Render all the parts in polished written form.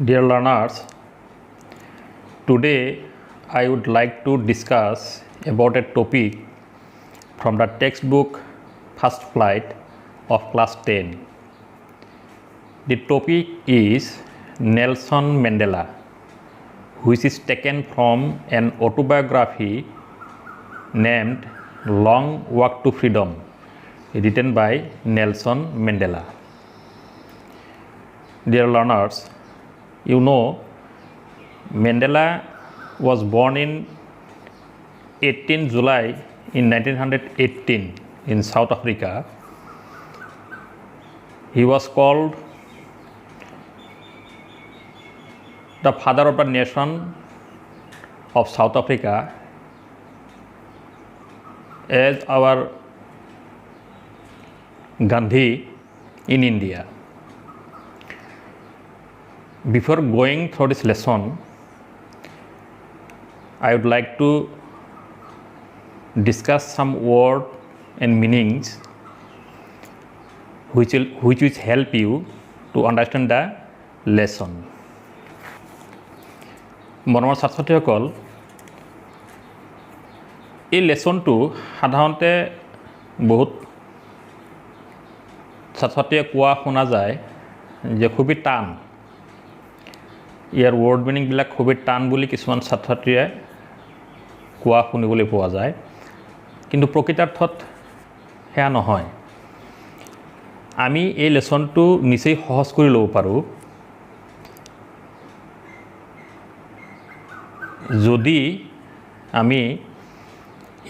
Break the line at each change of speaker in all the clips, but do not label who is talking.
Dear learners, today I would like to discuss about a topic from the textbook First Flight of class 10. The topic is Nelson Mandela, which is taken from an autobiography named Long Walk to Freedom, written by Nelson Mandela. Dear learners, you know Mandela was born in 18 July in 1918 in South Africa. He was called the father of the nation of South Africa, as our Gandhi in India. Before going through this lesson, I would like to discuss some words and meanings which will help you to understand the lesson. মৰমৰ ছাত্ৰ-ছাত্ৰীসকল, এই লেসনটো সাধাৰণতে বহুত ছাত্ৰ-ছাত্ৰীয়ে কোৱা শুনা যায় যে খুবই টান, ইয়াৰ ৱৰ্ড মিনিংবিলাক খুবই টান বুলি কিছুমান ছাত্ৰ-ছাত্ৰীয়ে কোৱা শুনিবলৈ পোৱা যায়, কিন্তু প্ৰকৃতাৰ্থত সেয়া নহয়। আমি এই লেসনটো নিচেই সহজ কৰি ল'ব পাৰোঁ যদি আমি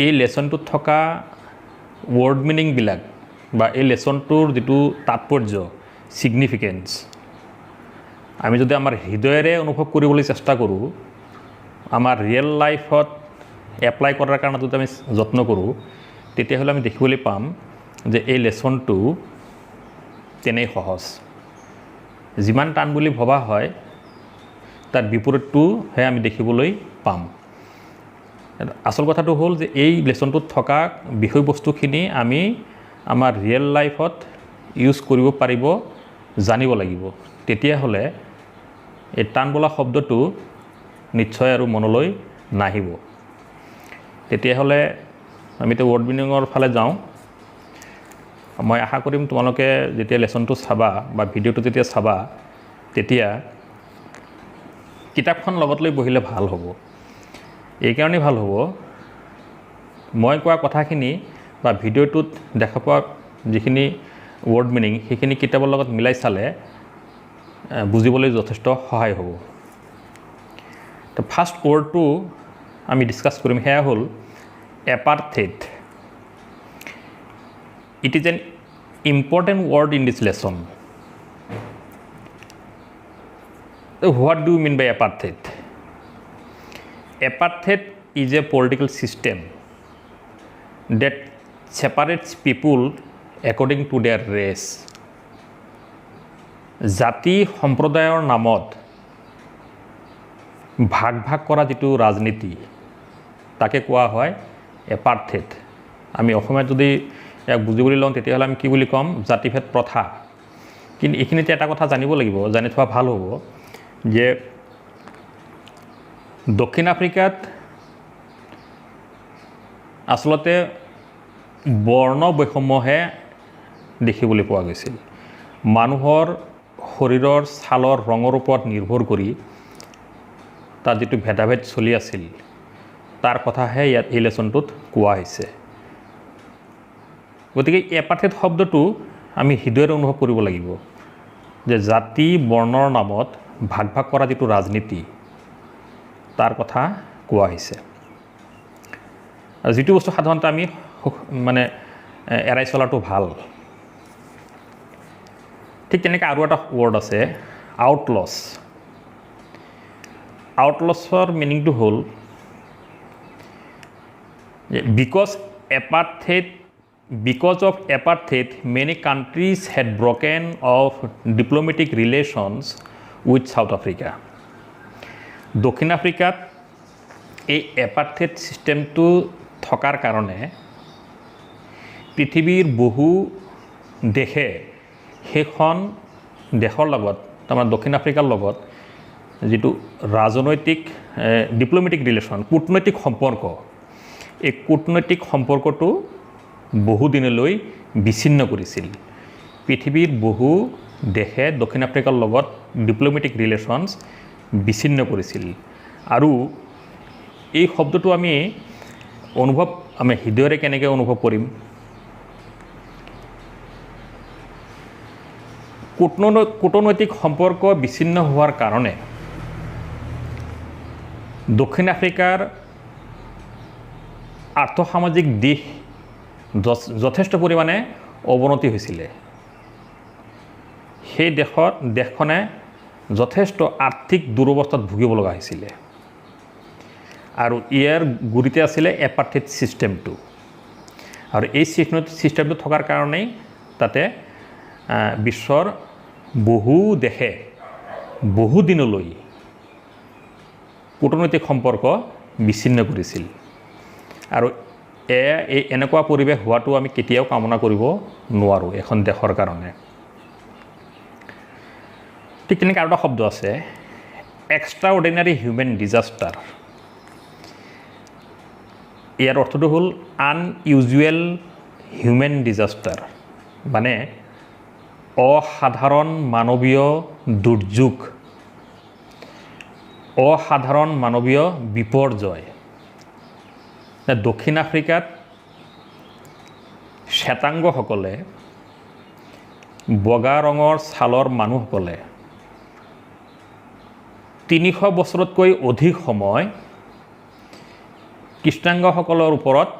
এই লেসনটোত থকা ৱৰ্ড মিনিংবিলাক বা এই লেসনটোৰ যিটো তাৎপৰ্য সিগনিফিকেন্স আমি যদি আমাৰ হৃদয়েৰে অনুভৱ কৰিবলৈ চেষ্টা কৰোঁ, আমাৰ ৰিয়েল লাইফত এপ্লাই কৰাৰ কাৰণে যদি আমি যত্ন কৰোঁ, তেতিয়াহ'লে আমি দেখিবলৈ পাম যে এই লেসনটো তেনেই সহজ। যিমান টান বুলি ভবা হয় তাৰ বিপৰীতটোহে আমি দেখিবলৈ পাম। আচল কথাটো হ'ল যে এই লেসনটোত থকা বিষয়বস্তুখিনি আমি আমাৰ ৰিয়েল লাইফত ইউজ কৰিব পাৰিব, জানিব লাগিব। তেতিয়াহ'লে এই টান বোলা শব্দটো নিশ্চয় আৰু মনলৈ নাহিব। তেতিয়াহ'লে আমি তো ৱৰ্ড মিনিঙৰ ফালে যাওঁ। মই আশা কৰিম তোমালোকে যেতিয়া লেসনটো চাবা বা ভিডিঅ'টো যেতিয়া চাবা, তেতিয়া কিতাপখন লগত লৈ বহিলে ভাল হ'ব। এইকাৰণেই ভাল হ'ব, মই কোৱা কথাখিনি বা ভিডিঅ'টোত দেখা পোৱা যিখিনি ৱৰ্ড মিনিং সেইখিনি কিতাপৰ লগত মিলাই চালে বুজিবলৈ যথেষ্ট সহায় হ'ব। তো ফাৰ্ষ্ট ৱৰ্ডটো আমি ডিছকাছ কৰিম, সেয়া হ'ল এপাৰ্থেইড। It is an important word in this lesson. So what do you mean by apartheid? Apartheid is a political system that separates people according to their race. জাতি সম্প্ৰদায়ৰ নামত ভাগ ভাগ কৰা যিটো ৰাজনীতি তাকে কোৱা হয় এপাৰ্থেইড। আমি অসমীয়াত যদি ইয়াক বুজিবলৈ লওঁ তেতিয়াহ'লে আমি কি বুলি ক'ম? জাতিভেদ প্ৰথা। কিন্তু এইখিনিতে এটা কথা জানিব লাগিব, জানি থোৱা ভাল হ'ব যে দক্ষিণ আফ্ৰিকাত আচলতে বৰ্ণ বৈষম্যহে দেখিবলৈ পোৱা গৈছিল। মানুহৰ শৰীৰৰ ছালৰ ৰঙৰ ওপৰত নিৰ্ভৰ কৰি তাত যিটো ভেদাভেদ চলি আছিল তাৰ কথাহে ইয়াত এই লেসনটোত কোৱা হৈছে। গতিকে এপাৰ্থেইড শব্দটো আমি হৃদয়েৰে অনুভৱ কৰিব লাগিব যে জাতি বৰ্ণৰ নামত ভাগ ভাগ কৰা যিটো ৰাজনীতি তাৰ কথা কোৱা হৈছে। আৰু যিটো বস্তু সাধাৰণতে আমি মানে এৰাই চলাটো ভাল। ঠিক তেনেকৈ আৰু এটা ৱৰ্ড আছে আউটলছ। আউটলছৰ মিনিংটো হ'ল Because of apartheid, many countries had broken off diplomatic relations with South Africa. দক্ষিণ আফ্ৰিকাত এই এপাৰ্থেইড ছিষ্টেমটো থকাৰ কাৰণে পৃথিৱীৰ বহু দেশে সেইখন দেশৰ লগত তাৰমানে দক্ষিণ আফ্ৰিকাৰ লগত যিটো ৰাজনৈতিক ডিপ্ল'মেটিক ৰিলেশ্যন কূটনৈতিক সম্পৰ্ক এই কূটনৈতিক সম্পৰ্কটো বহুদিনলৈ বিচ্ছিন্ন কৰিছিল পৃথিৱীৰ বহু দেশে দক্ষিণ আফ্ৰিকাৰ লগত ডিপ্ল'মেটিক ৰিলেশ্যনছ বিচ্ছিন্ন কৰিছিল আৰু এই শব্দটো আমি হৃদয়ৰে কেনেকৈ অনুভৱ কৰিম কূটনৈতিক সম্পৰ্ক বিচ্ছিন্ন হোৱাৰ কাৰণে দক্ষিণ আফ্ৰিকাৰ আৰ্থসামাজিক দিশ যথেষ্ট পৰিমাণে অৱনতি হৈছিলে সেই দেশখনে যথেষ্ট আৰ্থিক দুৰৱস্থাত ভুগিব লগা হৈছিলে আৰু ইয়াৰ গুৰিতে আছিলে এপাৰ্থেইড ছিষ্টেমটো আৰু এই ছিষ্টেমটো থকাৰ কাৰণেই তাতে বিশ্বৰ বহু দেশে বহুদিনলৈ কূটনৈতিক সম্পৰ্ক বিচ্ছিন্ন কৰিছিল আৰু এনেকুৱা পৰিৱেশ হোৱাটো আমি কেতিয়াও কামনা কৰিব নোৱাৰোঁ এখন দেশৰ কাৰণে ঠিক তেনেকৈ আৰু এটা শব্দ আছে এক্সট্ৰা অৰ্ডিনাৰী হিউমেন ডিজাষ্টাৰ ইয়াৰ অৰ্থটো হ'ল আনইউজুৱেল হিউমেন ডিজাষ্টাৰ মানে অসাধাৰণ মানৱীয় দুৰ্যোগ অসাধাৰণ মানৱীয় বিপৰ্যয় দক্ষিণ আফ্ৰিকাত শ্বেতাংগসকলে বগা ৰঙৰ ছালৰ মানুহসকলে 300 বছৰতকৈ অধিক সময় কৃষ্ণাংগসকলৰ ওপৰত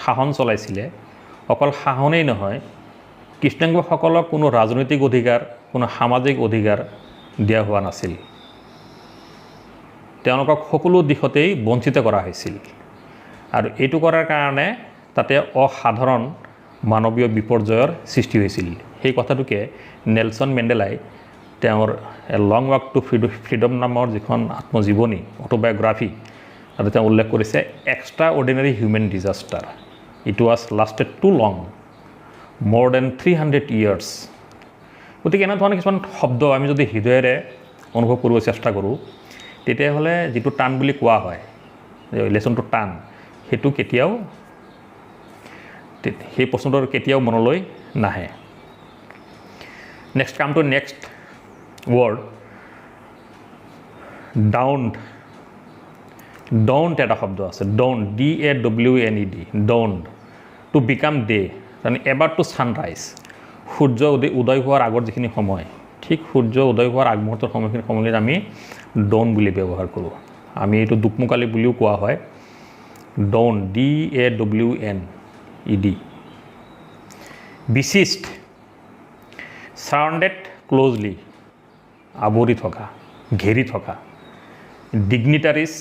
শাসন চলাইছিলে অকল শাসনেই নহয় কৃষ্ণাংগসকলক কোনো ৰাজনৈতিক অধিকাৰ কোনো সামাজিক অধিকাৰ দিয়া হোৱা নাছিল তেওঁলোকক সকলো দিশতেই বঞ্চিত কৰা হৈছিল আৰু এইটো কৰাৰ কাৰণে তাতে অসাধাৰণ মানৱীয় বিপৰ্যয়ৰ সৃষ্টি হৈছিল সেই কথাটোকে নেলছন মেণ্ডেলাই তেওঁৰ লং ৱাক টু ফ্ৰীডম নামৰ যিখন আত্মজীৱনী অটোবায়োগ্ৰাফি তাতে তেওঁ উল্লেখ কৰিছে extraordinary human disaster it was lasted too long more than 300 years গতিকে এনেধৰণৰ কিছুমান শব্দ আমি যদি হৃদয়েৰে অনুভৱ কৰিব চেষ্টা কৰোঁ তেতিয়াহ'লে যিটো টান বুলি কোৱা হয় লেচনটো টান সেইটো কেতিয়াও সেই প্ৰশ্নটোৰ কেতিয়াও মনলৈ নাহে নেক্সট কাম টু নেক্সট ৱৰ্ড ডাউণ্ট এটা শব্দ আছে down DAWNED down to become day তাৰমানে এবাৰ টু ছানৰাইজ সূৰ্য উদয় হোৱাৰ আগৰ যিখিনি সময় ঠিক সূৰ্য উদয় হোৱাৰ আগমুহূৰ্তৰ সময়খিনিত আমি ডন বুলি ব্যৱহাৰ কৰোঁ আমি এইটো দুকমুকালি বুলিও কোৱা হয় ডন DAWNED বিশিষ্ট ছাৰাউণ্ডেড ক্ল'জলি আৱৰি থকা ঘেৰি থকা ডিগনিটাৰিজ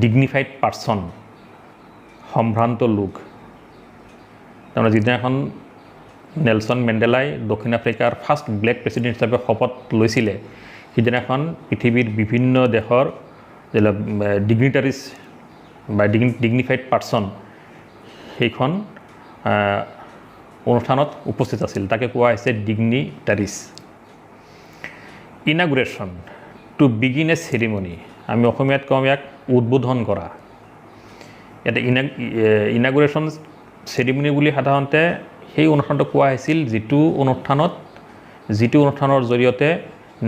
ডিগনিফাইড পাৰ্চন সম্ভ্ৰান্ত লোক তাৰমানে যিদিনাখন নেলছন মেণ্ডেলাই দক্ষিণ আফ্ৰিকাৰ ফাৰ্ষ্ট ব্লেক প্ৰেছিডেণ্ট হিচাপে শপত লৈছিলে সিদিনাখন পৃথিৱীৰ বিভিন্ন দেশৰ যিবিলাক ডিগনিটাৰিজ বা ডিগনিফাইড পাৰ্চন সেইখন অনুষ্ঠানত উপস্থিত আছিল তাকে কোৱা হৈছে ডিগনিটাৰিজ ইনাগুৰেশ্যন টু বিগিন এ চেৰিমনি আমি অসমীয়াত কওঁ ইয়াক উদ্বোধন কৰা ইয়াতে ইনাগুৰেশ্যন চেৰিমনি বুলি সাধাৰণতে সেই অনুষ্ঠানটো কোৱা হৈছিল যিটো অনুষ্ঠানৰ জৰিয়তে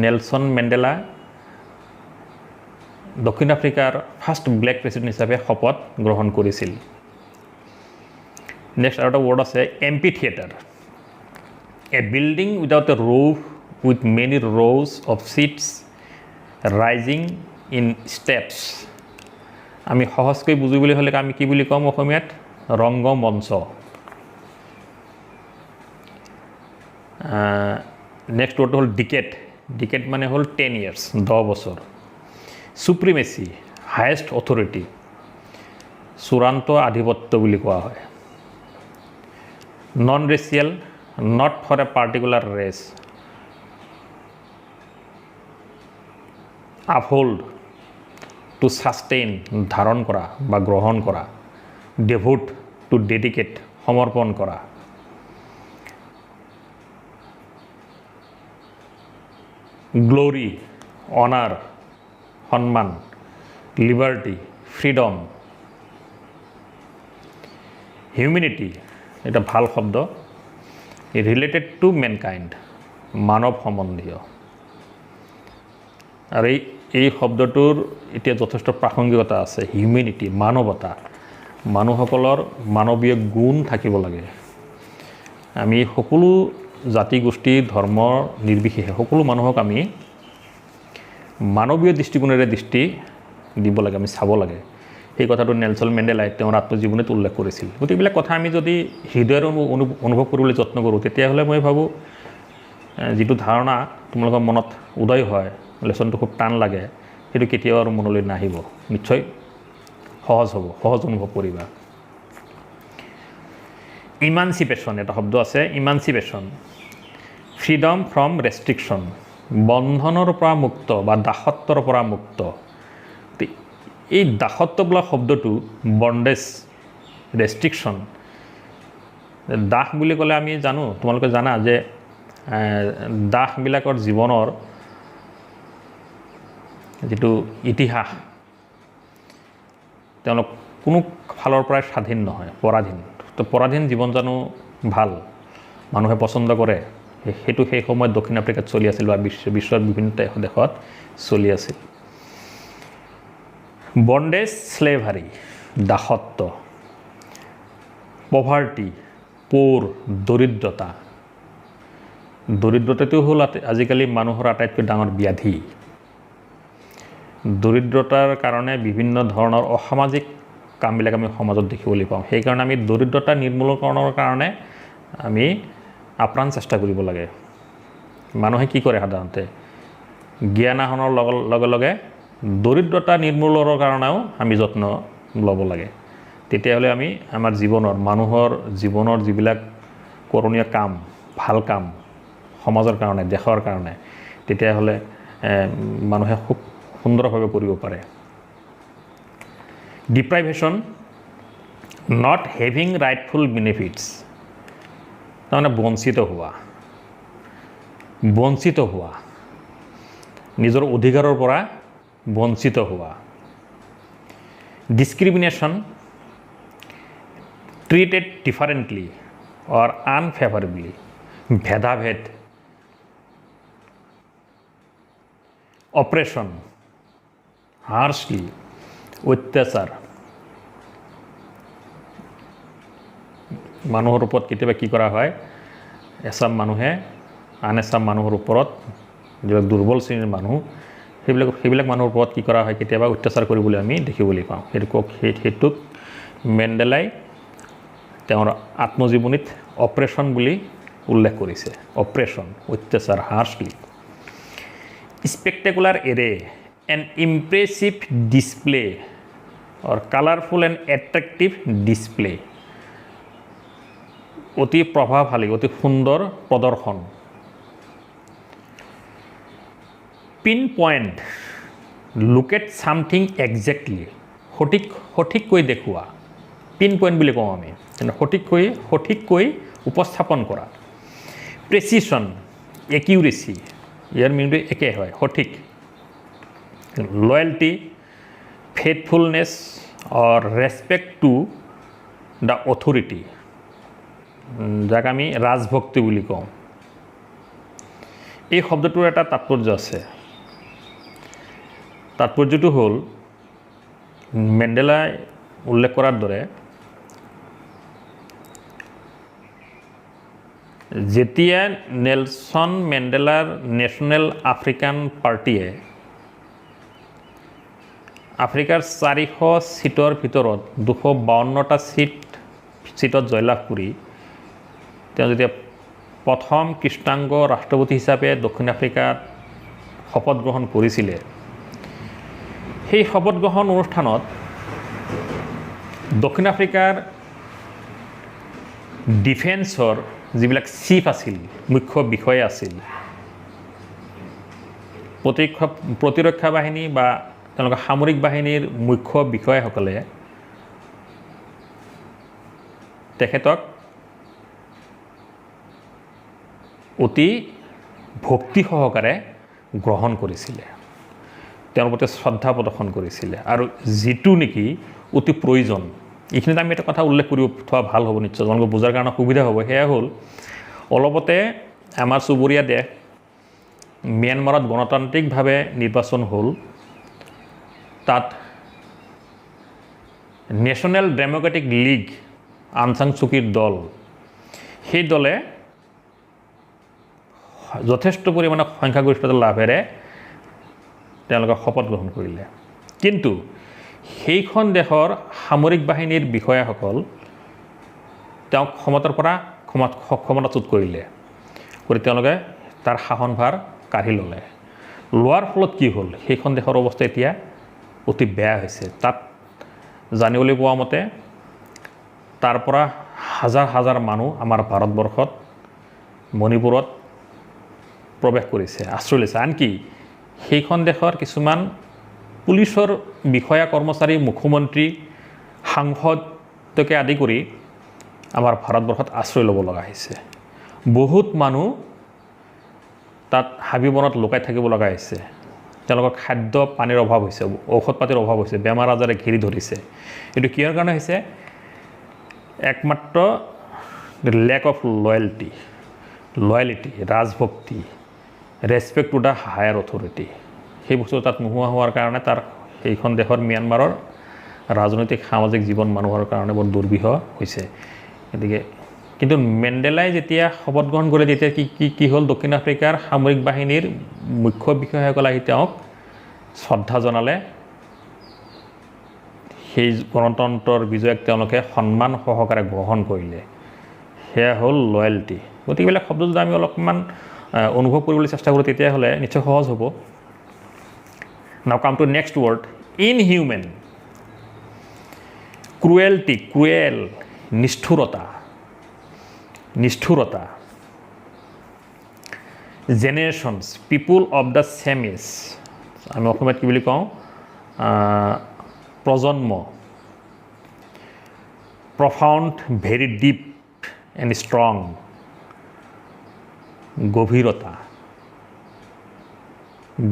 নেলছন মেণ্ডেলা দক্ষিণ আফ্ৰিকাৰ ফাৰ্ষ্ট ব্লেক প্ৰেছিডেণ্ট হিচাপে শপত গ্ৰহণ কৰিছিল নেক্সট আৰু এটা ৱৰ্ড আছে amphitheatre a building without a roof with many rows of seats rising in steps আমি সহজকৈ বুজিবলৈ হ'লে আমি কি বুলি ক'ম অসমীয়াত ৰংগমঞ্চ নেক্সট ৱৰ্ডটো হ'ল ডিকেট মানে হ'ল 10 years 10 বছৰ সুপ্ৰিমেচি হায়েষ্ট অথৰিটি চূড়ান্ত আধিপত্য বুলি কোৱা হয় non racial not for a particular race uphold to sustain ধাৰণ কৰা বা গ্ৰহণ কৰা ডেভোট টু ডেডিকেট সমৰ্পণ কৰা গ্লোৰি অনাৰ সন্মান, লিবাৰ্টি, ফ্ৰীডম, হিউমেনিটি, এটা ভাল শব্দ, ৰিলেটেড টু মেনকাইণ্ড, মানৱ সম্বন্ধীয়। আৰু এই শব্দটোৰ এতিয়া যথেষ্ট প্ৰাসংগিকতা আছে। হিউমেনিটি, মানৱতা, মানুহসকলৰ মানৱীয় গুণ থাকিব লাগে। আমি সকলো জাতি গোষ্ঠী ধৰ্ম নিৰ্বিশেষে সকলো মানুহক আমি মানৱীয় দৃষ্টিকোণেৰে দৃষ্টি দিব লাগে, আমি চাব লাগে। সেই কথাটো নেলছন মেণ্ডেলাই তেওঁৰ আত্মজীৱনীত উল্লেখ কৰিছিল। গোটেইবিলাক কথা আমি যদি হৃদয়ৰ অনুভৱ কৰিবলৈ যত্ন কৰোঁ, তেতিয়াহ'লে মই ভাবোঁ যিটো ধাৰণা তোমালোকৰ মনত উদয় হয়, লেচনটো খুব টান লাগে, সেইটো কেতিয়াও আৰু মনলৈ নাহিব। নিশ্চয় সহজ হ'ব, সহজ অনুভৱ কৰিবা। ইমানচিপেশ্যন এটা শব্দ আছে, ইমানচিপেশ্যন, ফ্ৰীডম ফ্ৰম ৰেষ্ট্ৰিকশ্যন, বন্ধনৰ পৰা মুক্ত বা দাসত্বৰ পৰা মুক্ত। এই দাসত্ব বোলা শব্দটো বণ্ডেজ, ৰেষ্ট্ৰিকশ্যন, দাস বুলি ক'লে আমি জানো, তোমালোকে জানা যে দাসবিলাকৰ জীৱনৰ যিটো ইতিহাস, তেওঁলোক কোনো ফালৰ পৰাই স্বাধীন নহয়, পৰাধীন। তো পৰাধীন জীৱন জানো ভাল, মানুহে পচন্দ কৰে? সেইটো সেই সময়ত দক্ষিণ আফ্ৰিকাত চলি আছিল বা বিশ্বৰ বিভিন্ন দেশত চলি আছিল। বণ্ডেজ, স্লেভাৰী, দাসত্ব, পভাৰ্টি, পৌৰ, দৰিদ্ৰতা। দৰিদ্ৰতাটো হ'ল আজিকালি মানুহৰ আটাইতকৈ ডাঙৰ ব্যাধি। দৰিদ্ৰতাৰ কাৰণে বিভিন্ন ধৰণৰ অসামাজিক কামবিলাক আমি সমাজত দেখিবলৈ পাওঁ। সেইকাৰণে আমি দৰিদ্ৰতা নিৰ্মূলকৰণৰ কাৰণে আমি আপ্ৰাণ চেষ্টা কৰিব লাগে। মানুহে কি কৰে সাধাৰণতে? জ্ঞান আহৰণৰ লগে লগে দৰিদ্ৰতা নিৰ্মূলৰ কাৰণেও আমি যত্ন ল'ব লাগে। তেতিয়াহ'লে আমি আমাৰ মানুহৰ জীৱনৰ যিবিলাক কৰণীয় কাম, ভাল কাম সমাজৰ কাৰণে, দেশৰ কাৰণে, তেতিয়াহ'লে মানুহে খুব সুন্দৰভাৱে কৰিব পাৰে। ডিপ্ৰাইভেশ্যন, নট হেভিং ৰাইটফুল বেনিফিটছ, তাৰমানে বঞ্চিত হোৱা, নিজৰ অধিকাৰৰ পৰা বঞ্চিত হোৱা। ডিছক্ৰিমিনেশ্যন, ট্ৰিটেড ডিফাৰেণ্টলি অৰ আনফেভাৰেবলি, ভেদাভেদ। অপ্ৰেশ্যন, হাৰ্শলি, অত্যাচাৰ। মানুহৰ ওপৰত কেতিয়াবা কি কৰা হয়, এচাম মানুহে আন এচাম মানুহৰ ওপৰত, যিবিলাক দুৰ্বল শ্ৰেণীৰ মানুহ, সেইবিলাক মানুহৰ ওপৰত কি কৰা হয়, কেতিয়াবা অত্যাচাৰ কৰিবলৈ আমি দেখিবলৈ পাওঁ। সেইটোক মেণ্ডেলাই তেওঁৰ আত্মজীৱনীত অপ্ৰেশ্যন বুলি উল্লেখ কৰিছে। অপ্ৰেশ্যন, অত্যাচাৰ, harshly. Spectacular array, an impressive display or colourful and attractive display, অতি প্ৰভাৱশালী, অতি সুন্দৰ প্ৰদৰ্শন। Pinpoint, look at something exactly, সঠিককৈ দেখুওৱা, পিন পইণ্ট বুলি কওঁ আমি, সঠিককৈ উপস্থাপন কৰা। প্ৰেচিশ্যন, একিউৰেচি, ইয়াৰ মিনিংটো একে হয়, সঠিক। Loyalty, ফেইথফুলনেছ or respect to the authority, যাক আমি ৰাজভক্তি বুলি কওঁ। এই শব্দটোৰ এটা তাৎপৰ্য আছে। তাৎপৰ্যটো হ'ল মেণ্ডেলাই উল্লেখ কৰাৰ দৰে যেতিয়া নেলছন মেণ্ডেলাৰ নেশ্যনেল আফ্ৰিকান পাৰ্টীয়ে আফ্ৰিকাৰ 400 ছিটৰ ভিতৰত 252টা ছিটত জয়লাভ কৰি তেওঁ যেতিয়া প্ৰথম কৃষ্ণাংগ ৰাষ্ট্ৰপতি হিচাপে দক্ষিণ আফ্ৰিকাত শপত গ্ৰহণ কৰিছিলে, সেই শপত গ্ৰহণ অনুষ্ঠানত দক্ষিণ আফ্ৰিকাৰ ডিফেন্সৰ যিবিলাক চিফ আছিল, মুখ্য বিষয়া আছিল, প্ৰতিৰক্ষা বাহিনী বা তেওঁলোকৰ সামৰিক বাহিনীৰ মুখ্য বিষয়াসকলে তেখেতক অতি ভক্তি সহকাৰে গ্ৰহণ কৰিছিলে। তেওঁৰ প্ৰতি শ্ৰদ্ধা প্ৰদৰ্শন কৰিছিলে আৰু যিটো নেকি অতি প্ৰয়োজন। এইখিনিত আমি এটা কথা উল্লেখ কৰি থোৱা ভাল হ'ব, নিশ্চয় তোমালোকক বুজাৰ কাৰণে সুবিধা হ'ব। সেয়া হ'ল অলপতে আমাৰ চুবুৰীয়া দেশ ম্যানমাৰত গণতান্ত্ৰিকভাৱে নিৰ্বাচন হ'ল। তাত নেশ্যনেল ডেম'ক্ৰেটিক লীগ আং সান ছু কিৰ দল, সেই দলে যথেষ্ট পৰিমাণে সংখ্যাগৰিষ্ঠতা লাভেৰে তেওঁলোকে শপত গ্ৰহণ কৰিলে। কিন্তু সেইখন দেশৰ সামৰিক বাহিনীৰ বিষয়াসকল তেওঁক ক্ষমতাৰ পৰা ক্ষমতাচ্যুত কৰিলে, কৰি তেওঁলোকে তাৰ শাসনভাৰ কাঢ়ি ল'লে। লোৱাৰ ফলত কি হ'ল, সেইখন দেশৰ অৱস্থা এতিয়া অতি বেয়া হৈছে। তাত জানিবলৈ পোৱা মতে তাৰ পৰা হাজাৰ হাজাৰ মানুহ আমাৰ ভাৰতবৰ্ষত মণিপুৰত প্ৰৱেশ কৰিছে, আশ্ৰয় লৈছে। আনকি সেইখন দেশৰ কিছুমান পুলিচৰ বিষয়া কৰ্মচাৰী, মুখ্যমন্ত্ৰী, সাংসদকে আদি কৰি আমাৰ ভাৰতবৰ্ষত আশ্ৰয় ল'ব লগা হৈছে। বহুত মানুহ তাত হাবি বনত লুকাই থাকিব লগা হৈছে। তেওঁলোকৰ খাদ্য পানীৰ অভাৱ হৈছে, ঔষধ পাতিৰ অভাৱ হৈছে, বেমাৰ আজাৰে ঘেৰি ধৰিছে। এইটো কিহৰ কাৰণে হৈছে? একমাত্ৰ লেক অফ লয়েলিটি, ৰাজভক্তি, respect to the higher authority, সেই বস্তু তাত নোহোৱা হোৱাৰ কাৰণে তাৰ সেইখন দেশৰ ম্যানমাৰৰ ৰাজনৈতিক সামাজিক জীৱন মানুহৰ কাৰণে বৰ দুৰ্বিহ হৈছে। গতিকে কিন্তু মেণ্ডেলাই যেতিয়া শপত গ্ৰহণ কৰে, তেতিয়া কি হ'ল, দক্ষিণ আফ্ৰিকাৰ সামৰিক বাহিনীৰ মুখ্য বিষয়াসকলে আহি তেওঁক শ্ৰদ্ধা জনালে। সেই গণতন্ত্ৰৰ বিজয়ক তেওঁলোকে সন্মান সহকাৰে গ্ৰহণ কৰিলে। সেয়া হ'ল লয়েলিটি। গতিকে এইবিলাক শব্দ যদি আমি অলপমান অনুভৱ কৰিবলৈ চেষ্টা কৰোঁ, তেতিয়াহ'লে নিশ্চয় সহজ হ'ব। Now come to next word, inhuman, cruel, নিষ্ঠুৰতা, generations, people of the same age, আমি অসমীয়াত কি বুলি কওঁ, প্ৰজন্ম, profound, very deep and strong, গভীৰতা,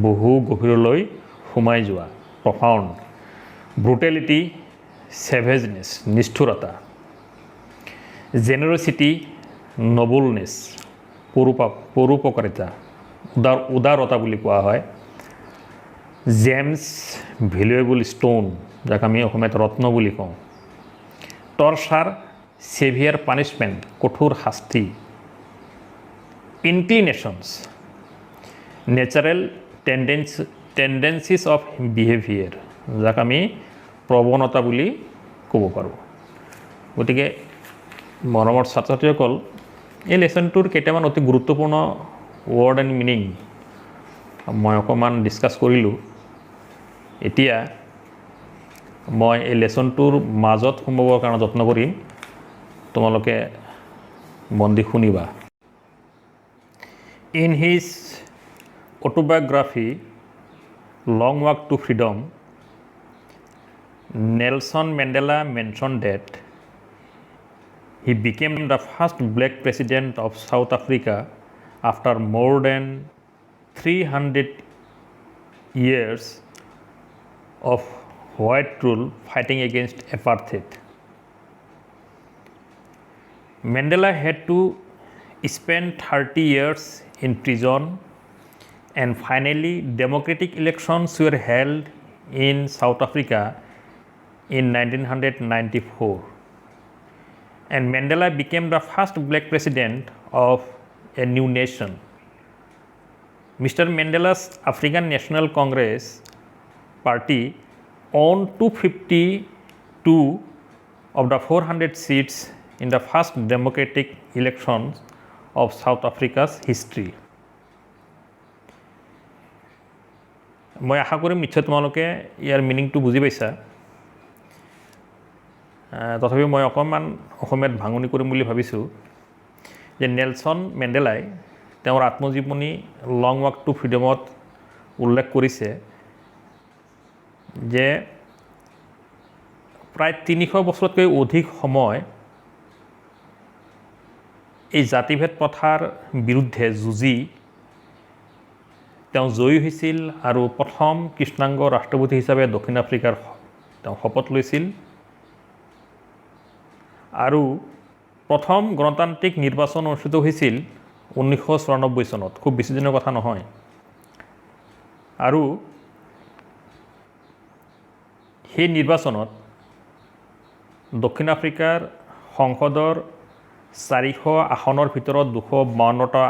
বহু গভীৰলৈ সোমাই যোৱা, প্ৰফাউণ্ড, ব্ৰুটেলিটি, ছেভেজনেছ, নিষ্ঠুৰতা, জেনেৰচিটি, নবলনেছ, পৰোপকাৰিতা, উদাৰতা বুলি কোৱা হয়, জেমছ, ভেলুৱেবল ষ্ট'ন, যাক আমি অসমীয়াত ৰত্ন বুলি কওঁ, টৰ্চাৰ, ছেভিয়াৰ পানিছমেণ্ট, কঠোৰ শাস্তি, ইনক্লিনেশ্যনছ, নেচাৰেল টেণ্ডেঞ্চিছ অফ বিহেভিয়াৰ, যাক আমি প্ৰৱণতা বুলি ক'ব পাৰোঁ। গতিকে মৰমৰ ছাত্ৰ ছাত্ৰীসকল, এই লেচনটোৰ কেইটামান অতি গুৰুত্বপূৰ্ণ ৱৰ্ড এণ্ড মিনিং মই অকণমান ডিছকাছ কৰিলোঁ। এতিয়া মই এই লেচনটোৰ মাজত সোমাবৰ কাৰণে যত্ন কৰিম, তোমালোকে মন দি শুনিবা। In his autobiography Long Walk to Freedom, Nelson Mandela mentioned that he became the first black president of South Africa after more than 300 years of white rule fighting against apartheid. Mandela had to spend 30 years in prison, and finally democratic elections were held in South Africa in 1994. And Mandela became the first black president of a new nation. Mr. Mandela's African National Congress party owned 252 of the 400 seats in the first democratic elections of South Africa's history. মই আশা কৰিম নিশ্চয় তোমালোকে ইয়াৰ মিনিংটো বুজি পাইছা। তথাপি মই অকণমান অসমীয়াত ভাঙনি কৰিম বুলি ভাবিছোঁ যে নেলছন মেণ্ডেলাই তেওঁৰ আত্মজীৱনী লং ৱাক টু ফ্ৰীডমত উল্লেখ কৰিছে যে প্ৰায় 300 বছৰতকৈ অধিক সময় এই জাতিভেদ প্ৰথাৰ বিৰুদ্ধে যুঁজি তেওঁ জয়ী হৈছিল আৰু প্ৰথম কৃষ্ণাংগ ৰাষ্ট্ৰপতি হিচাপে দক্ষিণ আফ্ৰিকাৰ তেওঁ শপত লৈছিল আৰু প্ৰথম গণতান্ত্ৰিক নিৰ্বাচন অনুষ্ঠিত হৈছিল 1994 চনত, খুব বেছি দিনৰ কথা নহয়। আৰু সেই নিৰ্বাচনত দক্ষিণ আফ্ৰিকাৰ সংসদৰ 400 আসনৰ ভিতৰত 252টা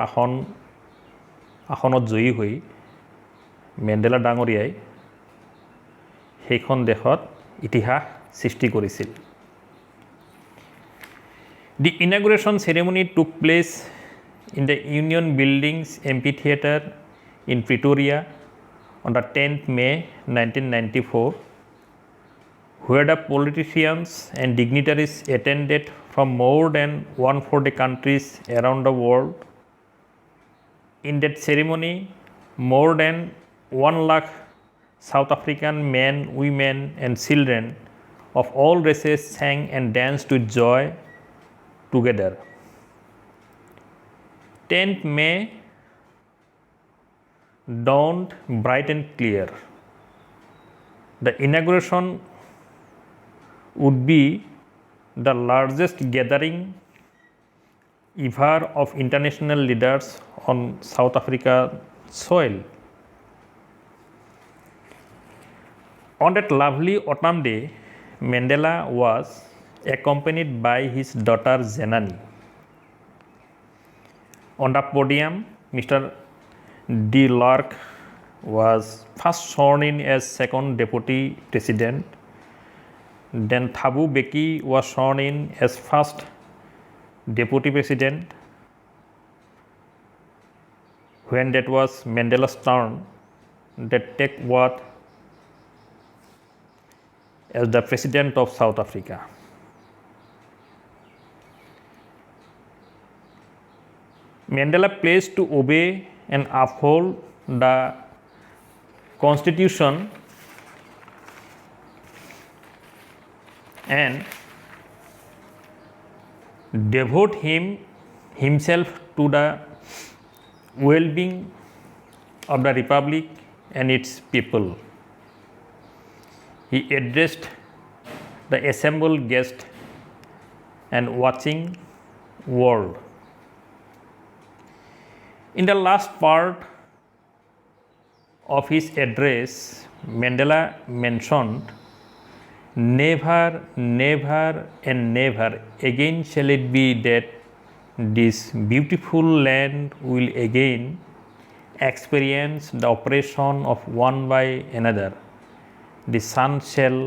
আসনত জয়ী হৈ মেণ্ডেলা ডাঙৰীয়াই সেইখন দেশত ইতিহাস সৃষ্টি কৰিছিল। The inauguration ceremony took place in the Union Buildings Amphitheatre in Pretoria on the 10th May 1994, where the politicians and dignitaries attended from more than 140 countries around the world. In that ceremony, more than 1 lakh South African men, women, and children of all races sang and danced to joy together. 10th May dawned bright and clear. The inauguration would be the largest gathering ever of international leaders on South Africa soil. On that lovely autumn day, Mandela was accompanied by his daughter Zenani. On the podium, Mr. de Klerk was first sworn in as second deputy president. Then Thabo Mbeki was sworn in as first deputy president. When that was Mandela's turn, that take what as the president of South Africa. Mandela pledged to obey and uphold the Constitution and devote himself to the well-being of the Republic and its people. He addressed the assembled guests and watching world. In the last part of his address, Mandela mentioned, "Never, never and never again shall it be that this beautiful land will again experience the oppression of one by another. The sun shall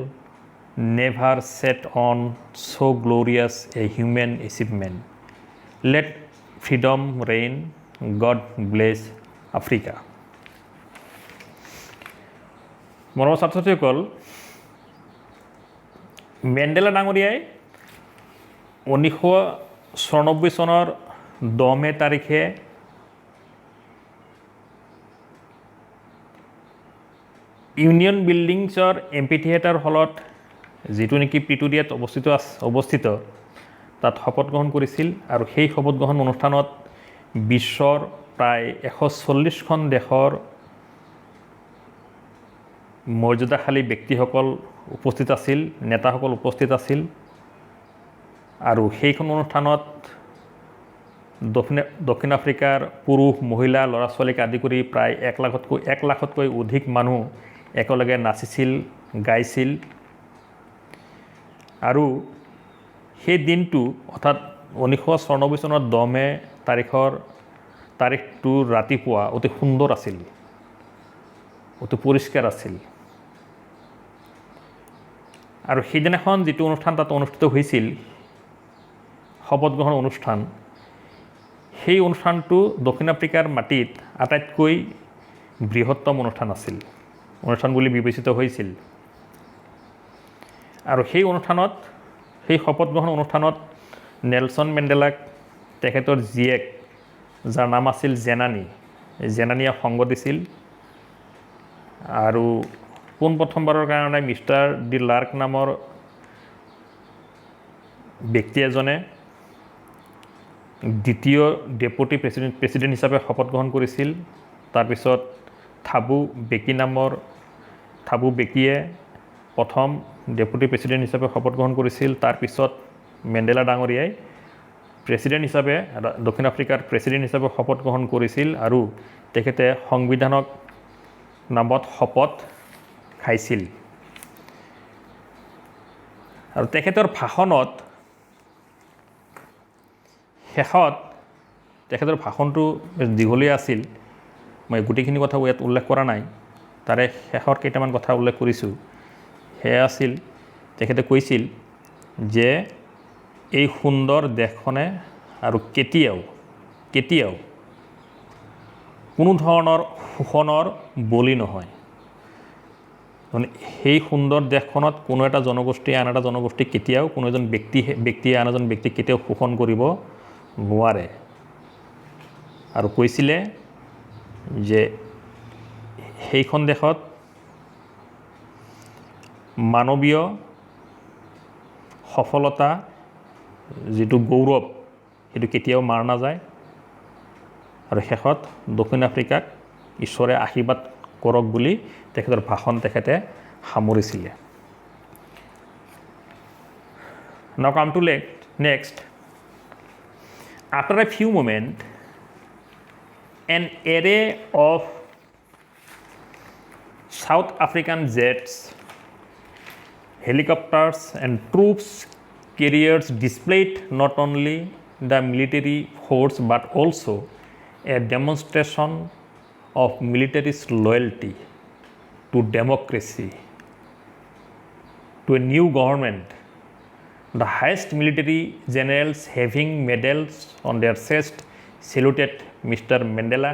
never set on so glorious a human achievement. Let freedom reign. God bless Africa." মৰমৰ ছাত্ৰ ছাত্ৰীসকল, Mandela ডাঙৰীয়াই 1994 চনৰ 10 মে তাৰিখে union বিল্ডিংছৰ amphitheatre হলত, যিটো নেকি প্ৰিটোৰিয়াত অৱস্থিত, তাত শপত গ্ৰহণ কৰিছিল। আৰু সেই শপত গ্ৰহণ অনুষ্ঠানত বিশ্বৰ প্ৰায় 140খন দেশৰ মৰ্যাদাশালী ব্যক্তিসকল উপস্থিত আছিল, নেতাসকল উপস্থিত আছিল। আৰু সেইখন অনুষ্ঠানত দক্ষিণ আফ্ৰিকাৰ পুৰুষ, মহিলা, ল'ৰা ছোৱালীক আদি কৰি প্ৰায় 1 লাখতকৈ অধিক মানুহ একেলগে নাচিছিল, গাইছিল। আৰু সেই দিনটো অৰ্থাৎ 1994 চনৰ 10 মে তাৰিখটো ৰাতিপুৱা অতি সুন্দৰ আছিল, অতি পৰিষ্কাৰ আছিল। আৰু সেইদিনাখন যিটো অনুষ্ঠান তাত অনুষ্ঠিত হৈছিল, শপত গ্ৰহণ অনুষ্ঠান, সেই অনুষ্ঠানটো দক্ষিণ আফ্ৰিকাৰ মাটিত আটাইতকৈ বৃহত্তম অনুষ্ঠান বুলি বিবেচিত হৈছিল। আৰু সেই শপত গ্ৰহণ অনুষ্ঠানত নেলছন মেণ্ডেলাক তেখেতৰ জীয়েক, যাৰ নাম আছিল জেনানীয়ে সংগ দিছিল। আৰু পোনপ্ৰথমবাৰৰ কাৰণে মিষ্টাৰ ডি লাৰ্ক নামৰ ব্যক্তি এজনে দ্বিতীয় ডেপুটি প্ৰেছিডেণ্ট হিচাপে শপত গ্ৰহণ কৰিছিল। তাৰপিছত থাবু বেকি নামৰ থাবু বেকিয়ে প্ৰথম ডেপুটি প্ৰেছিডেণ্ট হিচাপে শপত গ্ৰহণ কৰিছিল। তাৰপিছত মেণ্ডেলা ডাঙৰীয়াই প্ৰেছিডেণ্ট হিচাপে দক্ষিণ আফ্ৰিকাৰ প্ৰেছিডেণ্ট হিচাপে শপত গ্ৰহণ কৰিছিল আৰু তেখেতে সংবিধানক নামত শপত খাইছিল। আৰু তেখেতৰ ভাষণত শেষত তেখেতৰ ভাষণটো দীঘলীয়া আছিল, মই গোটেইখিনি কথা ইয়াত উল্লেখ কৰা নাই, তাৰে শেষৰ কেইটামান কথা উল্লেখ কৰিছোঁ। সেয়া আছিল, তেখেতে কৈছিল যে এই সুন্দৰ দেশখনে আৰু কেতিয়াও কোনো ধৰণৰ শোষণৰ বলি নহয়। সেই সুন্দৰ দেশখনত কোনো এটা জনগোষ্ঠীয়ে আন এটা জনগোষ্ঠীক কেতিয়াও, কোনো এজন ব্যক্তিয়ে আন এজন ব্যক্তিক কেতিয়াও শোষণ কৰিব নোৱাৰে। আৰু কৈছিলে যে সেইখন দেশত মানৱীয় সফলতা যিটো গৌৰৱ সেইটো কেতিয়াও মাৰ নাযায়। আৰু শেষত দক্ষিণ আফ্ৰিকাক ঈশ্বৰে আশীৰ্বাদ কৰক বুলি তেখেতৰ ভাষণ তেখেতে সামৰিছিলে। Now come to next. After a few moments, an array of South African jets, helicopters and troops carriers displayed not only the military force but also a demonstration of militarist loyalty to democracy, to a new government. The highest military generals having medals on their chest saluted Mr. Mandela.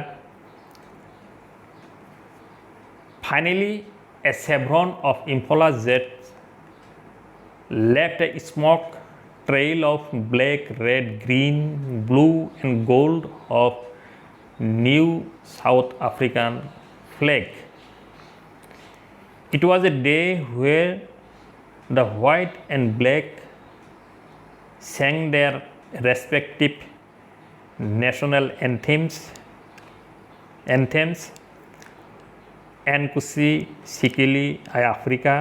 Finally, a chevron of Impala jets left a smoke trail of black, red, green, blue and gold of new South African flag. It was a day where the white and black sang their respective national anthems, Nkosi Sikelel iAfrika.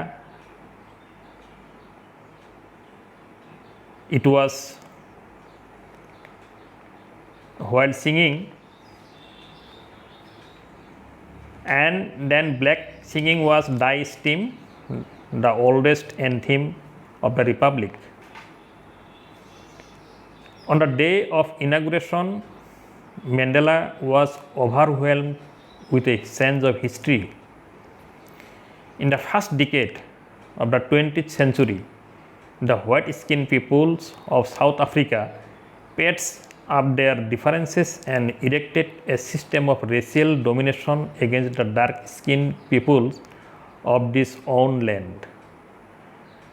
It was while singing, and then black singing was Die Stem, the oldest anthem of the Republic. On the day of inauguration, Mandela was overwhelmed with a sense of history. In the first decade of the 20th century, the white-skinned peoples of South Africa patched up their differences and erected a system of racial domination against the dark-skinned peoples of this own land.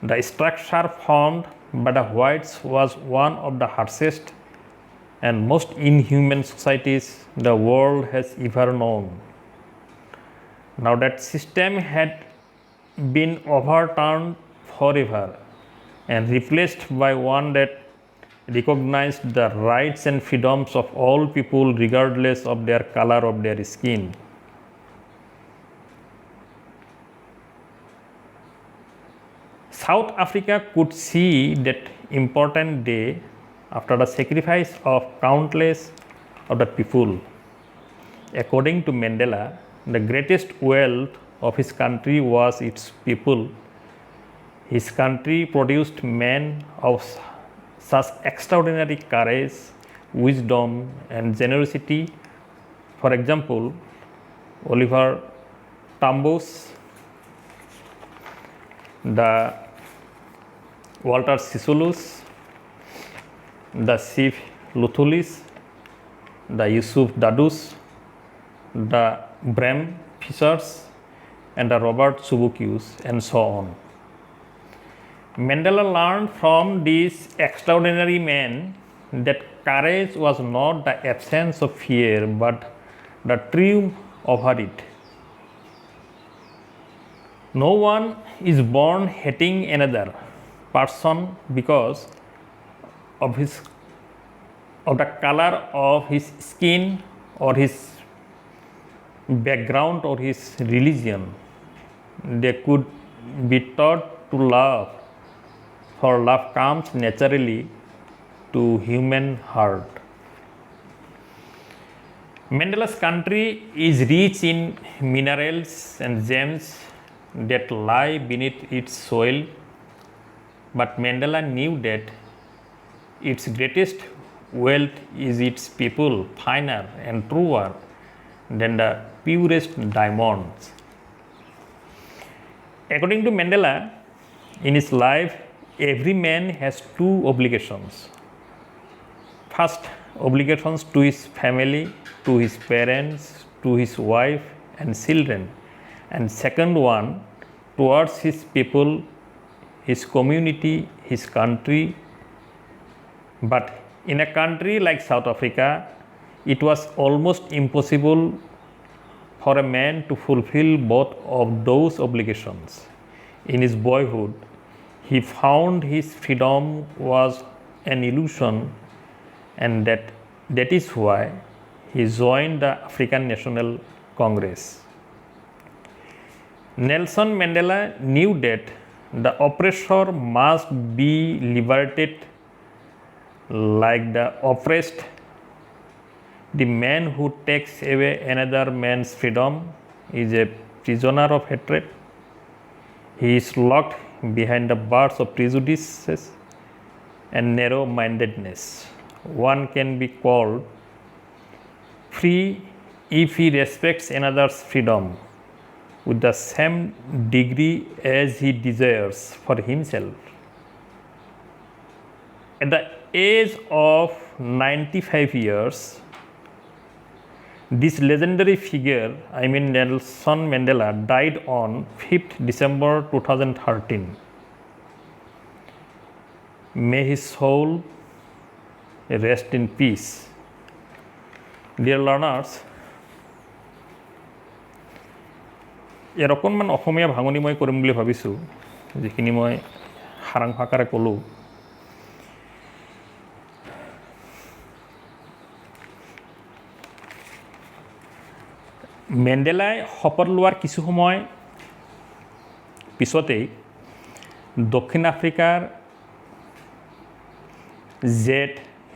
The structure formed by the whites was one of the harshest and most inhuman societies the world has ever known. Now that system had been overturned forever and replaced by one that recognized the rights and freedoms of all people regardless of their color of their skin. South Africa could see that important day after the sacrifice of countless of the people. According to Mandela, the greatest wealth of his country was its people. His country produced men of such extraordinary courage, wisdom and generosity. For example, Oliver Tambo, the Walter Sisulu, the Chief Luthulis, the Yusuf Dadus, the Bram Fishers and the Robert Subukius and so on. Mandela learned from these extraordinary men that courage was not the absence of fear but the triumph over it. No one is born hating another person because of the color of his skin or his background or his religion. They could be taught to love, for love comes naturally to human heart. Mandela's country is rich in minerals and gems that lie beneath its soil, but Mandela knew that its greatest wealth is its people, finer and truer than the purest diamonds. According to Mandela, in his life, every man has two obligations. First, obligations to his family, to his parents, to his wife and children, and second one towards his people, his community, his country. But in a country like South Africa, it was almost impossible for a man to fulfill both of those obligations. In his boyhood, he found his freedom was an illusion, and that is why he joined the African National Congress. Nelson Mandela knew that the oppressor must be liberated like the oppressed. The man who takes away another man's freedom is a prisoner of hatred. He is locked behind the bars of prejudices and narrow-mindedness. One can be called free if he respects another's freedom with the same degree as he desires for himself. At the age of 95 years, this legendary figure, Nelson Mandela, died on 5th December 2013. May his soul rest in peace. Dear learners, ইয়াৰ অকণমান অসমীয়া ভাঙনি মই কৰিম বুলি ভাবিছোঁ, যিখিনি মই সাৰাংশ আকাৰে ক'লোঁ। মেণ্ডেলাই শপত লোৱাৰ কিছু সময় পিছতেই দক্ষিণ আফ্ৰিকাৰ জেট,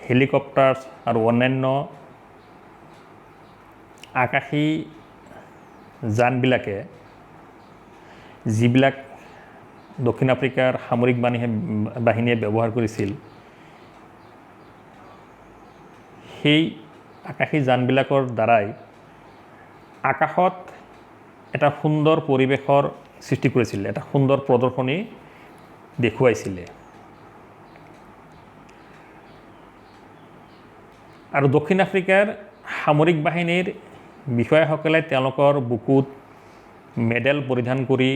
হেলিকপ্টাৰ আৰু অন্যান্য আকাশী যানবিলাকে যিবিলাক দক্ষিণ আফ্ৰিকাৰ সামৰিক বাহিনীয়ে ব্যৱহাৰ কৰিছিল, সেই আকাশী যানবিলাকৰ দ্বাৰাই আকাশত এটা সুন্দৰ পৰিৱেশৰ সৃষ্টি কৰিছিল, এটা সুন্দৰ প্ৰদৰ্শনী দেখুৱাইছিলে। আৰু দক্ষিণ আফ্ৰিকাৰ সামৰিক বাহিনীৰ বিষয়াসকলে তেওঁলোকৰ বুকুত মেডেল পৰিধান কৰি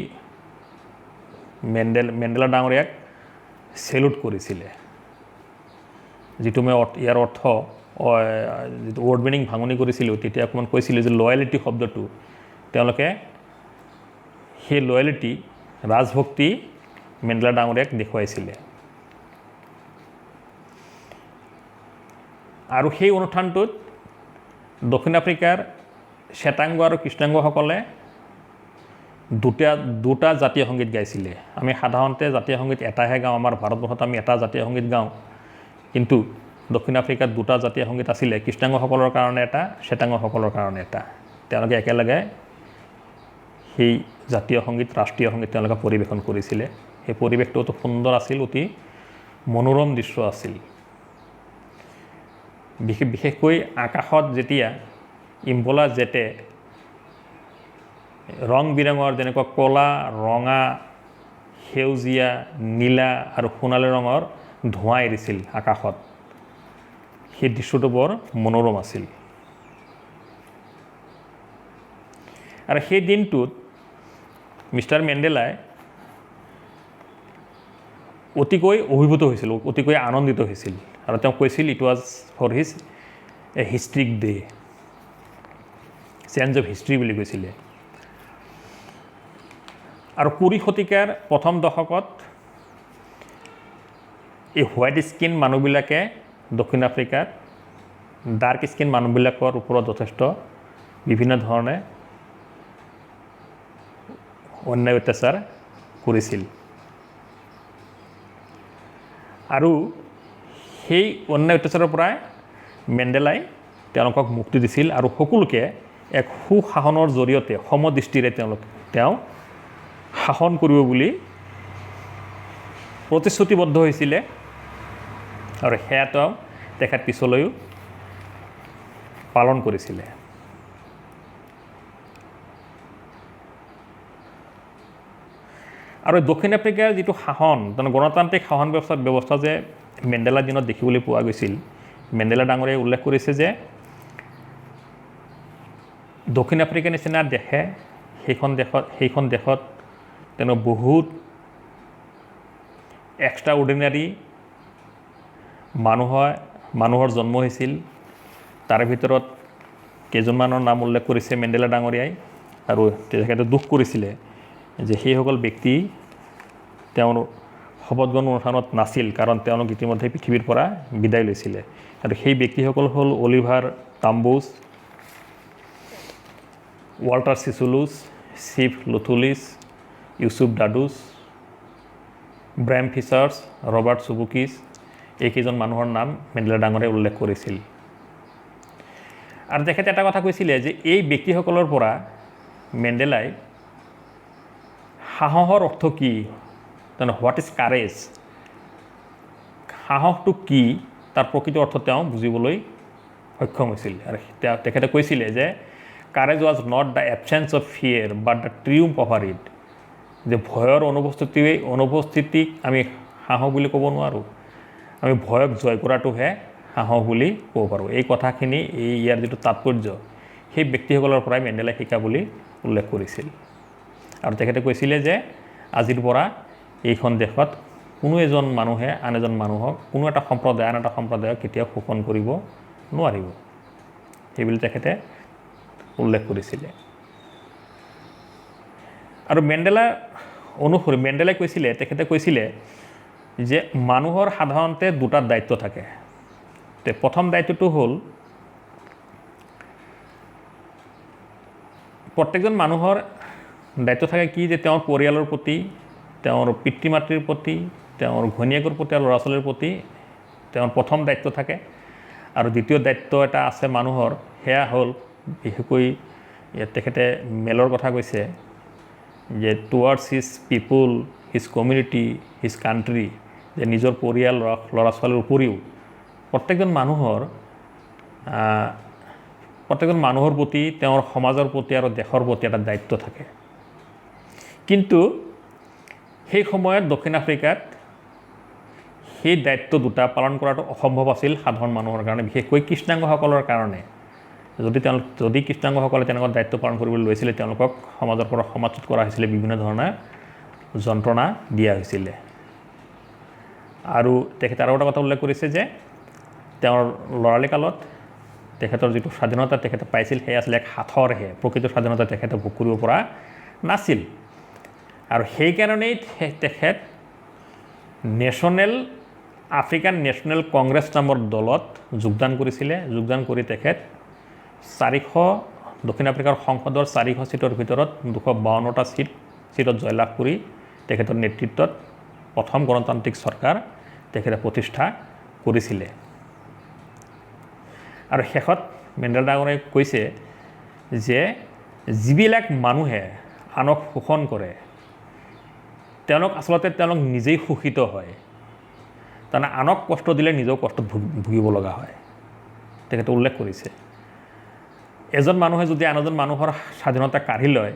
মেণ্ডেলা ডাঙৰীয়াক চেলুট কৰিছিলে, যিটো মই ইয়াৰ অৰ্থ যিটো ৱৰ্ড মিনিং ভাঙনি কৰিছিলোঁ তেতিয়া অকণমান কৈছিলোঁ যে লয়েলিটি শব্দটো তেওঁলোকে সেই লয়েলিটি, ৰাজভক্তি মেণ্ডেলা ডাঙৰীয়াক দেখুৱাইছিলে। আৰু সেই অনুষ্ঠানটোত দক্ষিণ আফ্ৰিকাৰ শ্বেতাংগ আৰু কৃষ্ণাংগসকলে দুটা জাতীয় সংগীত গাইছিলে। আমি সাধাৰণতে জাতীয় সংগীত এটাহে গাওঁ, আমাৰ ভাৰতবৰ্ষত আমি এটা জাতীয় সংগীত গাওঁ, কিন্তু দক্ষিণ আফ্ৰিকাত দুটা জাতীয় সংগীত আছিলে, কৃষ্ণাংগসকলৰ কাৰণে এটা, শ্বেতাংগসকলৰ কাৰণে এটা। তেওঁলোকে একেলগে সেই জাতীয় সংগীত, ৰাষ্ট্ৰীয় সংগীত তেওঁলোকে পৰিৱেশন কৰিছিলে। সেই পৰিৱেশটো অতি সুন্দৰ আছিল, অতি মনোৰম দৃশ্য আছিল। বিশেষকৈ আকাশত যেতিয়া ইম্পলা জেটে ৰং বিৰঙৰ, যেনেকুৱা ক'লা, ৰঙা, সেউজীয়া, নীলা আৰু সোণালী ৰঙৰ ধোঁৱা এৰিছিল আকাশত, সেই দৃশ্যটো বৰ মনোৰম আছিল। আৰু সেই দিনটোত মিষ্টাৰ মেণ্ডেলাই অতিকৈ অভিভূত হৈছিল, অতিকৈ আনন্দিত হৈছিল, আৰু তেওঁ কৈছিল it was for his a historic day, change of history বুলি কৈছিলে। আৰু 20 শতিকাৰ প্ৰথম দশকত এই হোৱাইট স্কিন মানুহবিলাকে দক্ষিণ আফ্ৰিকাত ডাৰ্ক স্কিন মানুহবিলাকৰ ওপৰত যথেষ্ট বিভিন্ন ধৰণে অন্যায় অত্যাচাৰ কৰিছিল আৰু সেই অন্যায় অত্যাচাৰৰ পৰা মেণ্ডেলাই তেওঁলোকক মুক্তি দিছিল আৰু সকলোকে এক সুশাসনৰ জৰিয়তে সমদৃষ্টিৰে তেওঁ শাসন কৰিব বুলি প্ৰতিশ্ৰুতিবদ্ধ হৈছিলে আৰু সেয়া তেখেত পিছলৈও পালন কৰিছিলে আৰু দক্ষিণ আফ্ৰিকাৰ যিটো শাসন গণতান্ত্ৰিক শাসন ব্যৱস্থা যে মেণ্ডেলাৰ দিনত দেখিবলৈ পোৱা গৈছিল মেণ্ডেলা ডাঙৰীয়াই উল্লেখ কৰিছে যে দক্ষিণ আফ্ৰিকাৰ নিচিনা দেশে সেইখন দেশত তেওঁ বহুত এক্সট্ৰা অৰ্ডিনাৰী মানুহৰ জন্ম হৈছিল তাৰে ভিতৰত কেইজনমানৰ নাম উল্লেখ কৰিছে মেণ্ডেলা ডাঙৰীয়াই আৰু তেখেতে দুখ কৰিছিলে যে সেইসকল ব্যক্তি তেওঁৰ শপত গ্ৰহণ অনুষ্ঠানত নাছিল কাৰণ তেওঁলোক ইতিমধ্যে পৃথিৱীৰ পৰা বিদায় লৈছিলে আৰু সেই ব্যক্তিসকল হ'ল Oliver Tambo's Walter Sisulu's chief Luthuli's Yusuf Dadoo's Bram Fischer's Robert Sobukwe's এইকেইজন মানুহৰ নাম মেণ্ডেলা ডাঙৰীয়াই উল্লেখ কৰিছিল আৰু তেখেতে এটা কথা কৈছিলে যে এই ব্যক্তিসকলৰ পৰা মেণ্ডেলাই সাহসৰ অৰ্থ কি হোৱাট ইজ কাৰেজ সাহসটো কি তাৰ প্ৰকৃত অৰ্থ তেওঁ বুজিবলৈ সক্ষম হৈছিল আৰু তেখেতে কৈছিলে যে courage was not the absence of fear but the triumph over it যে ভয়ৰ অনুপস্থিতিক আমি সাহস বুলি ক'ব নোৱাৰোঁ আমি ভয়ক জয় কৰাটোহে সাহস বুলি ক'ব পাৰোঁ এই কথাখিনি ইয়াৰ যিটো তাৎপৰ্য সেই ব্যক্তিসকলৰ পৰাই মেণ্ডেলাই শিকা বুলি উল্লেখ কৰিছিল আৰু তেখেতে কৈছিলে যে আজিৰ পৰা এইখন দেশত কোনো এজন মানুহে আন এজন মানুহক কোনো এটা সম্প্ৰদায় আন এটা সম্প্ৰদায়ক কেতিয়াও শোষণ কৰিব নোৱাৰিব সেইবুলি তেখেতে উল্লেখ কৰিছিলে আৰু মেণ্ডেলাই তেখেতে কৈছিলে যে মানুহৰ সাধাৰণতে দুটা দায়িত্ব থাকে প্ৰথম দায়িত্বটো হ'ল প্ৰত্যেকজন মানুহৰ দায়িত্ব থাকে কি যে তেওঁৰ পৰিয়ালৰ প্ৰতি তেওঁৰ পিতৃ মাতৃৰ প্ৰতি তেওঁৰ ঘৈণীয়েকৰ প্ৰতি আৰু ল'ৰা ছোৱালীৰ প্ৰতি তেওঁৰ প্ৰথম দায়িত্ব থাকে আৰু দ্বিতীয় দায়িত্ব এটা আছে মানুহৰ সেয়া হ'ল বিশেষকৈ তেখেতে মেলৰ কথা কৈছে যে টুৱাৰ্ডছ হিজ পিপুল হিজ কমিউনিটি হিজ কাণ্ট্ৰি যে নিজৰ পৰিয়াল ল'ৰা ছোৱালীৰ উপৰিও প্ৰত্যেকজন মানুহৰ প্ৰতি তেওঁৰ সমাজৰ প্ৰতি আৰু দেশৰ প্ৰতি এটা দায়িত্ব থাকে কিন্তু সেই সময়ত দক্ষিণ আফ্ৰিকাত সেই দায়িত্ব দুটা পালন কৰাটো অসম্ভৱ আছিল সাধাৰণ মানুহৰ কাৰণে বিশেষকৈ কৃষ্ণাংগসকলৰ কাৰণে যদি কৃষ্ণাংগসকলে তেনেকুৱা দায়িত্ব পালন কৰিবলৈ লৈছিলে তেওঁলোকক সমাজৰ পৰা সমাজচ্যুত কৰা হৈছিলে বিভিন্ন ধৰণৰ যন্ত্ৰণা দিয়া হৈছিলে আৰু তেখেতে আৰু এটা কথা উল্লেখ কৰিছে যে তেওঁৰ ল'ৰালি কালত তেখেতৰ যিটো স্বাধীনতা তেখেতে পাইছিল সেয়া আছিল এক হাতৰহে প্ৰকৃত স্বাধীনতা তেখেতে ভোগ কৰিব পৰা নাছিল আৰু সেইকাৰণেই তেখেত আফ্ৰিকান নেশ্যনেল কংগ্ৰেছ নামৰ দলত যোগদান কৰি তেখেত দক্ষিণ আফ্ৰিকাৰ সংসদৰ 400 ছিটৰ ভিতৰত 252টা ছিটত জয়লাভ কৰি তেখেতৰ নেতৃত্বত প্ৰথম গণতান্ত্ৰিক চৰকাৰ তেখেতে প্ৰতিষ্ঠা কৰিছিলে আৰু শেষত মেণ্ডেলা ডাঙৰীয়াই কৈছে যে যিবিলাক মানুহে আনক শোষণ কৰে তেওঁলোক নিজেই শোষিত হয় তাৰমানে আনক কষ্ট দিলে নিজেও কষ্টত ভুগিব লগা হয় তেখেতে উল্লেখ কৰিছে এজন মানুহে যদি আন এজন মানুহৰ স্বাধীনতা কাঢ়ি লয়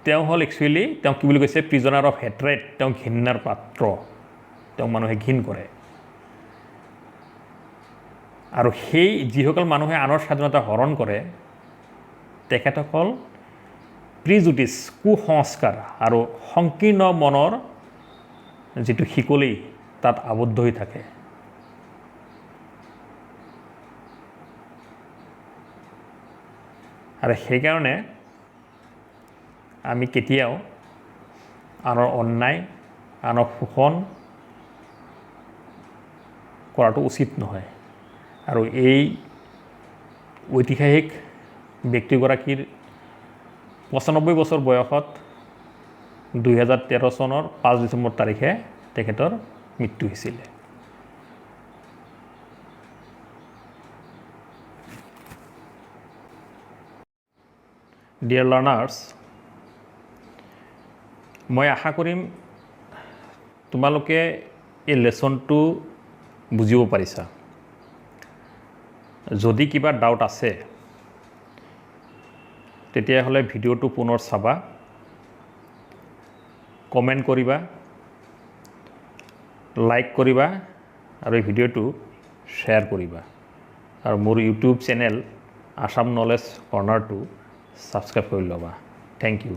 তেওঁ হ'ল একচুৱেলি তেওঁ কি বুলি কৈছে প্ৰিজনাৰ অফ হেট্ৰেড তেওঁ ঘৃণাৰ পাত্ৰ তেওঁক মানুহে ঘৃণ কৰে আৰু সেই যিসকল মানুহে আনৰ স্বাধীনতা হৰণ কৰে তেখেতসকল প্ৰিজুডিচ কুসংস্কাৰ আৰু সংকীৰ্ণ মনৰ যিটো শিকলি তাত আবদ্ধ হৈ থাকে আৰু সেইকাৰণে আমি কেতিয়াও আনৰ অন্যায় আনক শোষণ কৰাটো উচিত নহয় আৰু এই ঐতিহাসিক ব্যক্তিগৰাকীৰ 95 বছৰ বয়সত 2013 চনৰ 5 ডিচেম্বৰ তাৰিখে তেখেতৰ মৃত্যু হৈছিলে। ডিয়াৰ লাৰ্নাৰ্ছ, মই আশা কৰিম তোমালোকে এই লেচনটো বুজিব পাৰিছা। যদি কিবা ডাউট আছে তেতিয়াহ'লে ভিডিঅ'টো পুনৰ চাবা, কমেণ্ট কৰিবা, লাইক কৰিবা আৰু এই ভিডিঅ'টো শ্বেয়াৰ কৰিবা আৰু মোৰ ইউটিউব চেনেল আসাম নলেজ কৰ্ণাৰটো ছাবস্ক্ৰাইব কৰি ল'বা। Thank U.